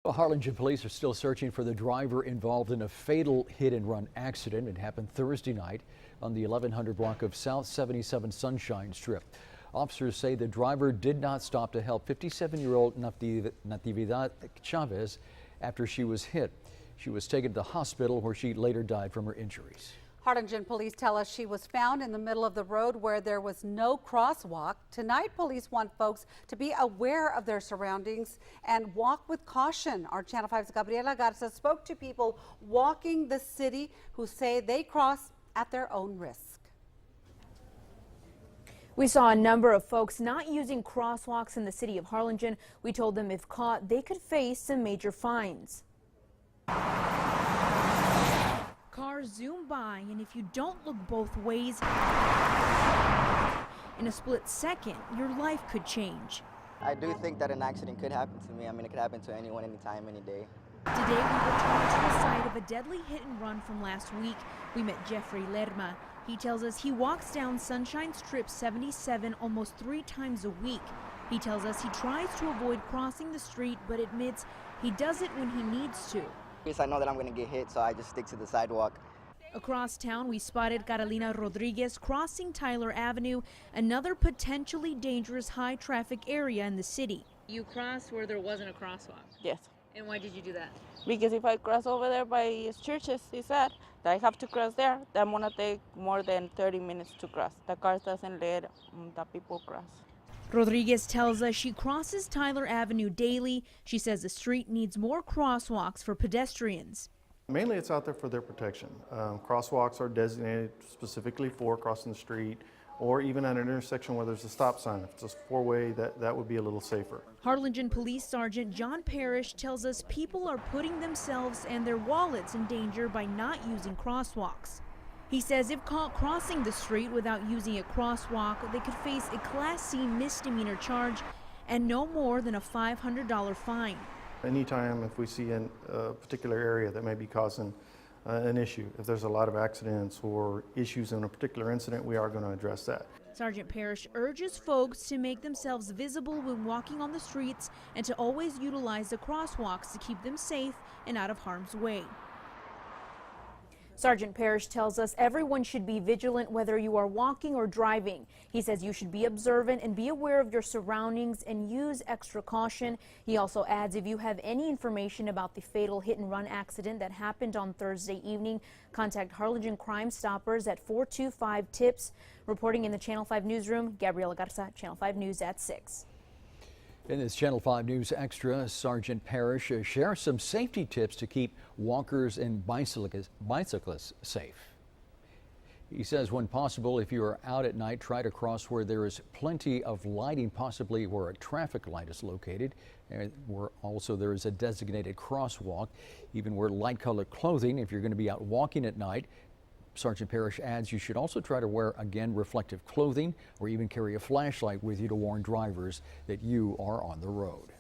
Well, Harlingen police are still searching for the driver involved in a fatal hit-and-run accident. It happened Thursday night on the 1100 block of South 77 Sunshine Strip. Officers say the driver did not stop to help 57-year-old Natividad Chavez after she was hit. She was taken to the hospital where she later died from her injuries. Harlingen police tell us she was found in the middle of the road where there was no crosswalk. Tonight, police want folks to be aware of their surroundings and walk with caution. Our Channel 5's Gabriela Garza spoke to people walking the city who say they cross at their own risk. We saw a number of folks not using crosswalks in the city of Harlingen. We told them if caught, they could face some major fines. Cars zoom by, and if you don't look both ways, in a split second, your life could change. I do think that an accident could happen to me. I mean, it could happen to anyone, anytime, any day. Today, we returned to the site of a deadly hit and run from last week. We met Jeffrey Lerma. He tells us he walks down Sunshine Strip 77 almost 3 times a week. He tells us he tries to avoid crossing the street, but admits he does it when he needs to. Because I know that I'm going to get hit, so I just stick to the sidewalk. Across town, we spotted Carolina Rodriguez crossing Tyler Avenue, another potentially dangerous high-traffic area in the city. You crossed where there wasn't a crosswalk? Yes. And why did you do that? Because if I cross over there by churches, it's sad that I have to cross there. I'm gonna take more than 30 minutes to cross. The car doesn't let the people cross. Rodriguez tells us she crosses Tyler Avenue daily. She says the street needs more crosswalks for pedestrians. Mainly it's out there for their protection. Crosswalks are designated specifically for crossing the street, or even at an intersection where there's a stop sign. If it's a four-way, that would be a little safer. Harlingen Police Sergeant John Parrish tells us people are putting themselves and their wallets in danger by not using crosswalks. He says if caught crossing the street without using a crosswalk, they could face a Class C misdemeanor charge and no more than a $500 fine. Anytime if we see in a particular area that may be causing an issue, if there's a lot of accidents or issues in a particular incident, we are going to address that. Sergeant Parrish urges folks to make themselves visible when walking on the streets and to always utilize the crosswalks to keep them safe and out of harm's way. Sergeant Parrish tells us everyone should be vigilant whether you are walking or driving. He says you should be observant and be aware of your surroundings and use extra caution. He also adds if you have any information about the fatal hit-and-run accident that happened on Thursday evening, contact Harlingen Crime Stoppers at 425-TIPS. Reporting in the Channel 5 newsroom, Gabriela Garza, Channel 5 News at 6. In this Channel 5 News Extra, Sergeant Parrish shares some safety tips to keep walkers and bicyclists safe. He says when possible, if you are out at night, try to cross where there is plenty of lighting, possibly where a traffic light is located, and where also there is a designated crosswalk, even wear light-colored clothing if you're going to be out walking at night. Sergeant Parrish adds you should also try to wear, again, reflective clothing or even carry a flashlight with you to warn drivers that you are on the road.